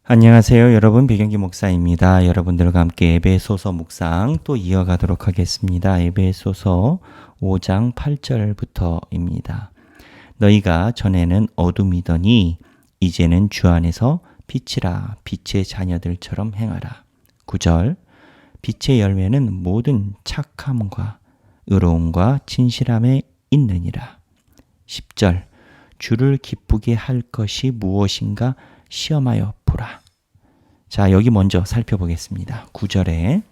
안녕하세요. 여러분, 배경기 목사입니다. 여러분들과 함께 에베소서 묵상 또 이어가도록 하겠습니다. 에베소서 5장 8절부터입니다. 너희가 전에는 어둠이더니 이제는 주 안에서 빛이라. 빛의 자녀들처럼 행하라. 9절 빛의 열매는 모든 착함과 의로움과 진실함에 있느니라. 10절 주를 기쁘게 할 것이 무엇인가 시험하여 보라. 자, 여기 먼저 살펴보겠습니다. 9절에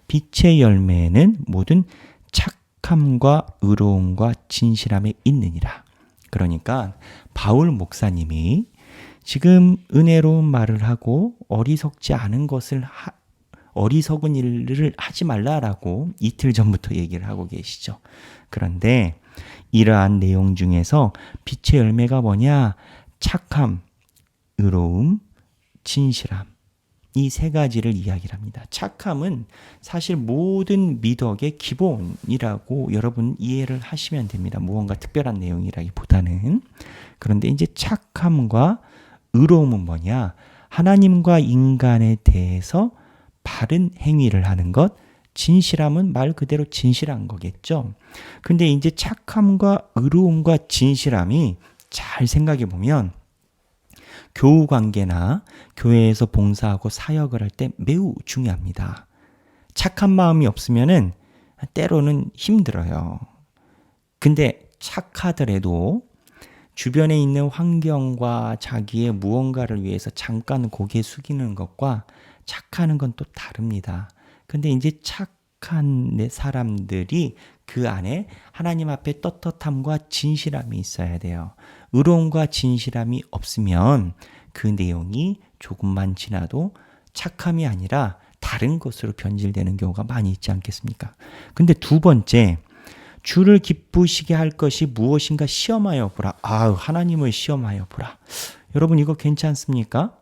빛의 열매는 모든 착함과 의로움과 진실함에 있느니라. 그러니까 바울 목사님이 지금 은혜로운 말을 하고 어리석은 일을 하지 말라라고 이틀 전부터 얘기를 하고 계시죠. 그런데 이러한 내용 중에서 빛의 열매가 뭐냐? 착함, 의로움, 진실함. 이 세 가지를 이야기를 합니다. 착함은 사실 모든 미덕의 기본이라고 여러분 이해를 하시면 됩니다. 무언가 특별한 내용이라기보다는. 그런데 이제 착함과 의로움은 뭐냐? 하나님과 인간에 대해서 바른 행위를 하는 것. 진실함은 말 그대로 진실한 거겠죠. 근데 이제 착함과 의로움과 진실함이 잘 생각해 보면 교우 관계나 교회에서 봉사하고 사역을 할 때 매우 중요합니다. 착한 마음이 없으면은 때로는 힘들어요. 근데 착하더라도 주변에 있는 환경과 자기의 무언가를 위해서 잠깐 고개 숙이는 것과 착하는 건 또 다릅니다. 근데 이제 착한 사람들이 그 안에 하나님 앞에 떳떳함과 진실함이 있어야 돼요. 의로움과 진실함이 없으면 그 내용이 조금만 지나도 착함이 아니라 다른 것으로 변질되는 경우가 많이 있지 않겠습니까? 근데 두 번째, 주를 기쁘시게 할 것이 무엇인가 시험하여 보라. 하나님을 시험하여 보라. 여러분 이거 괜찮습니까?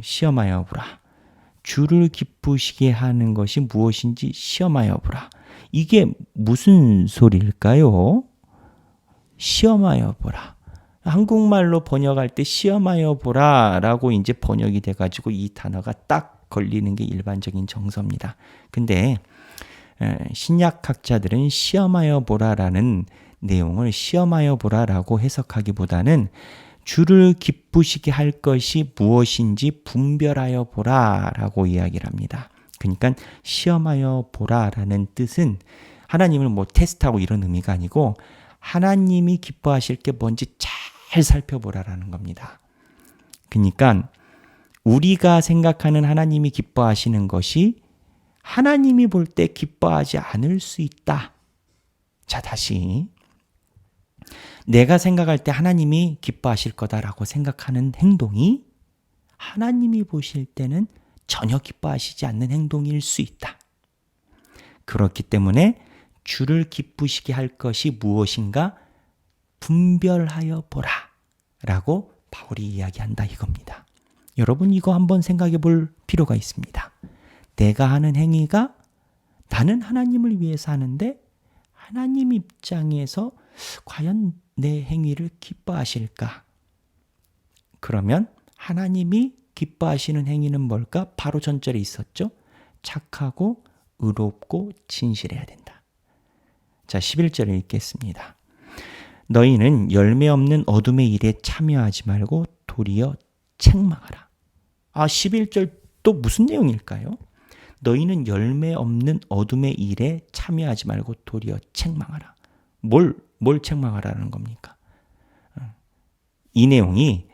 시험하여 보라. 주를 기쁘시게 하는 것이 무엇인지 시험하여 보라. 이게 무슨 소리일까요? 시험하여 보라. 한국말로 번역할 때 시험하여 보라 라고 이제 번역이 돼가지고 이 단어가 딱 걸리는 게 일반적인 정서입니다. 근데 신약학자들은 시험하여 보라라는 내용을 시험하여 보라라고 해석하기보다는 주를 기쁘시게 할 것이 무엇인지 분별하여 보라라고 이야기를 합니다. 그러니까 시험하여 보라라는 뜻은 하나님을 테스트하고 이런 의미가 아니고 하나님이 기뻐하실 게 뭔지 잘 살펴보라라는 겁니다. 그러니까 우리가 생각하는 하나님이 기뻐하시는 것이 하나님이 볼 때 기뻐하지 않을 수 있다. 자, 다시. 내가 생각할 때 하나님이 기뻐하실 거다라고 생각하는 행동이 하나님이 보실 때는 전혀 기뻐하시지 않는 행동일 수 있다. 그렇기 때문에 주를 기쁘시게 할 것이 무엇인가 분별하여 보라 라고 바울이 이야기한다 이겁니다. 여러분 이거 한번 생각해 볼 필요가 있습니다. 내가 하는 행위가 나는 하나님을 위해서 하는데 하나님 입장에서 과연 내 행위를 기뻐하실까? 그러면 하나님이 기뻐하시는 행위는 뭘까? 바로 전절에 있었죠. 착하고 의롭고 진실해야 된다. 자, 11절을 읽겠습니다. 너희는 열매 없는 어둠의 일에 참여하지 말고 도리어 책망하라. 11절 또 무슨 내용일까요? 너희는 열매 없는 어둠의 일에 참여하지 말고 도리어 책망하라. 뭘 책망하라는 겁니까? 이 내용이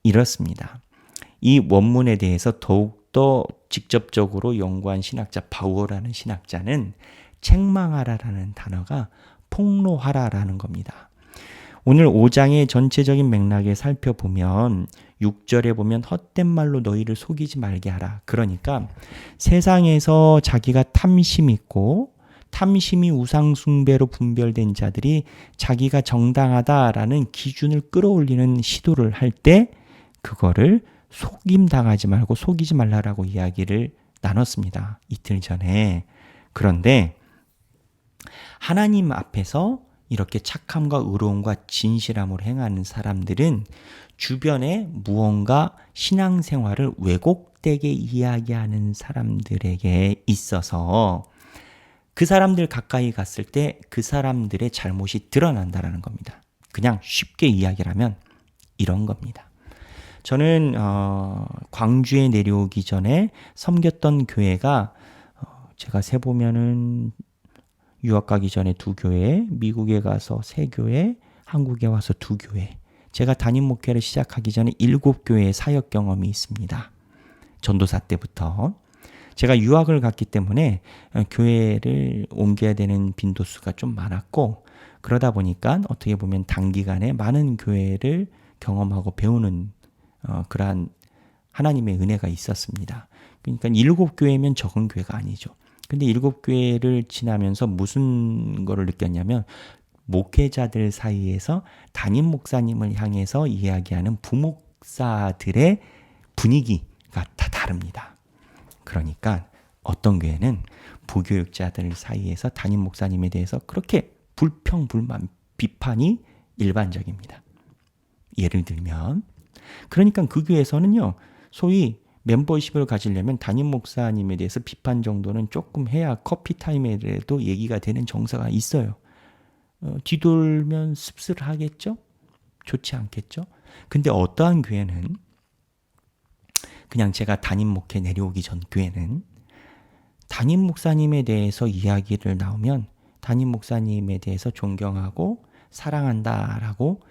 이렇습니다. 이 원문에 대해서 더욱더 직접적으로 연구한 신학자 바우어라는 신학자는 책망하라라는 단어가 폭로하라라는 겁니다. 오늘 5장의 전체적인 맥락에 살펴보면 6절에 보면 헛된 말로 너희를 속이지 말게 하라. 그러니까 세상에서 자기가 탐심 있고 탐심이 우상숭배로 분별된 자들이 자기가 정당하다라는 기준을 끌어올리는 시도를 할 때 그거를 속임당하지 말고 속이지 말라라고 이야기를 나눴습니다. 이틀 전에. 그런데 하나님 앞에서 이렇게 착함과 의로움과 진실함으로 행하는 사람들은 주변에 무언가 신앙생활을 왜곡되게 이야기하는 사람들에게 있어서 그 사람들 가까이 갔을 때 그 사람들의 잘못이 드러난다는 겁니다. 그냥 쉽게 이야기를 하면 이런 겁니다. 저는 광주에 내려오기 전에 섬겼던 교회가 제가 세보면은 유학 가기 전에 2교회, 미국에 가서 3교회, 한국에 와서 2교회. 제가 담임 목회를 시작하기 전에 7교회의 사역 경험이 있습니다. 전도사 때부터. 제가 유학을 갔기 때문에 교회를 옮겨야 되는 빈도수가 좀 많았고, 그러다 보니까 어떻게 보면 단기간에 많은 교회를 경험하고 배우는 그러한 하나님의 은혜가 있었습니다. 그러니까 7교회면 적은 교회가 아니죠. 근데 7교회를 지나면서 무슨 거를 느꼈냐면 목회자들 사이에서 담임 목사님을 향해서 이야기하는 부목사들의 분위기가 다 다릅니다. 그러니까 어떤 교회는 부교육자들 사이에서 담임 목사님에 대해서 그렇게 불평, 불만, 비판이 일반적입니다. 예를 들면 그러니까 그 교회에서는요, 소위 멤버십을 가지려면 담임 목사님에 대해서 비판 정도는 조금 해야 커피 타임에도 얘기가 되는 정서가 있어요. 뒤돌면 씁쓸하겠죠? 좋지 않겠죠? 근데 어떠한 교회는 그냥 제가 담임 목회 내려오기 전 교회는 담임 목사님에 대해서 이야기를 나오면 담임 목사님에 대해서 존경하고 사랑한다라고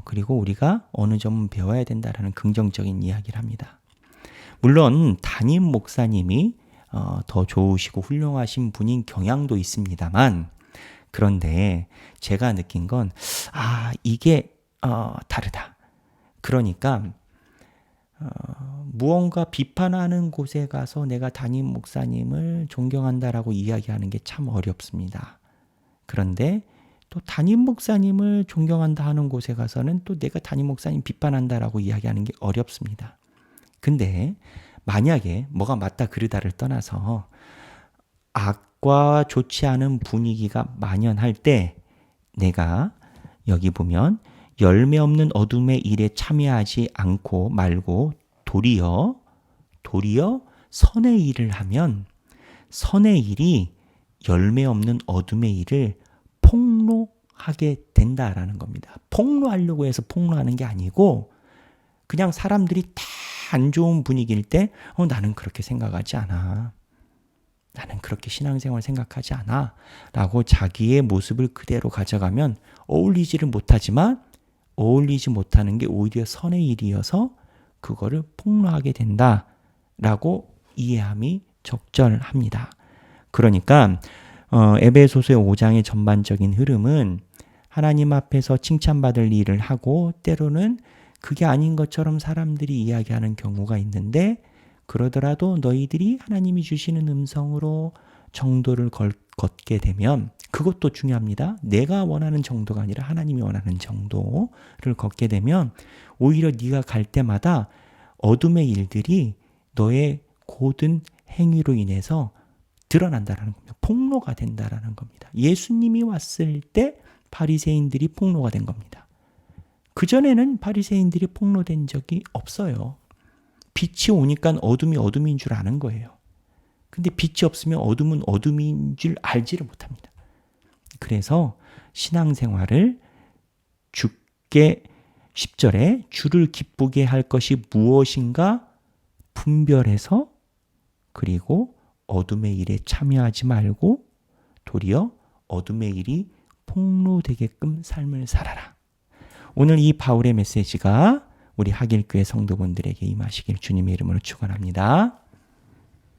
그리고 우리가 어느 점은 배워야 된다라는 긍정적인 이야기를 합니다. 물론 담임 목사님이 더 좋으시고 훌륭하신 분인 경향도 있습니다만 그런데 제가 느낀 건 이게 다르다. 그러니까 무언가 비판하는 곳에 가서 내가 담임 목사님을 존경한다라고 이야기하는 게 참 어렵습니다. 그런데 또 담임 목사님을 존경한다 하는 곳에 가서는 또 내가 담임 목사님 비판한다라고 이야기하는 게 어렵습니다. 근데 만약에 뭐가 맞다 그르다를 떠나서 악과 좋지 않은 분위기가 만연할 때 내가 여기 보면 열매 없는 어둠의 일에 참여하지 않고 말고 도리어 선의 일을 하면 선의 일이 열매 없는 어둠의 일을 폭로하게 된다라는 겁니다. 폭로하려고 해서 폭로하는 게 아니고 그냥 사람들이 다 안 좋은 분위기일 때 나는 그렇게 생각하지 않아. 나는 그렇게 신앙생활 생각하지 않아. 라고 자기의 모습을 그대로 가져가면 어울리지를 못하지만 어울리지 못하는 게 오히려 선의 일이어서 그거를 폭로하게 된다라고 이해함이 적절합니다. 그러니까 에베소서의 5장의 전반적인 흐름은 하나님 앞에서 칭찬받을 일을 하고 때로는 그게 아닌 것처럼 사람들이 이야기하는 경우가 있는데 그러더라도 너희들이 하나님이 주시는 음성으로 정도를 걷게 되면 그것도 중요합니다. 내가 원하는 정도가 아니라 하나님이 원하는 정도를 걷게 되면 오히려 네가 갈 때마다 어둠의 일들이 너의 고든 행위로 인해서 드러난다는 겁니다. 폭로가 된다는 겁니다. 예수님이 왔을 때 바리새인들이 폭로가 된 겁니다. 그전에는 바리새인들이 폭로된 적이 없어요. 빛이 오니까 어둠이 어둠인 줄 아는 거예요. 근데 빛이 없으면 어둠은 어둠인 줄 알지를 못합니다. 그래서 신앙생활을 주께 10절에 주를 기쁘게 할 것이 무엇인가 분별해서 그리고 어둠의 일에 참여하지 말고 도리어 어둠의 일이 폭로되게끔 삶을 살아라. 오늘 이 바울의 메시지가 우리 하길교회 성도분들에게 임하시길 주님의 이름으로 축원합니다.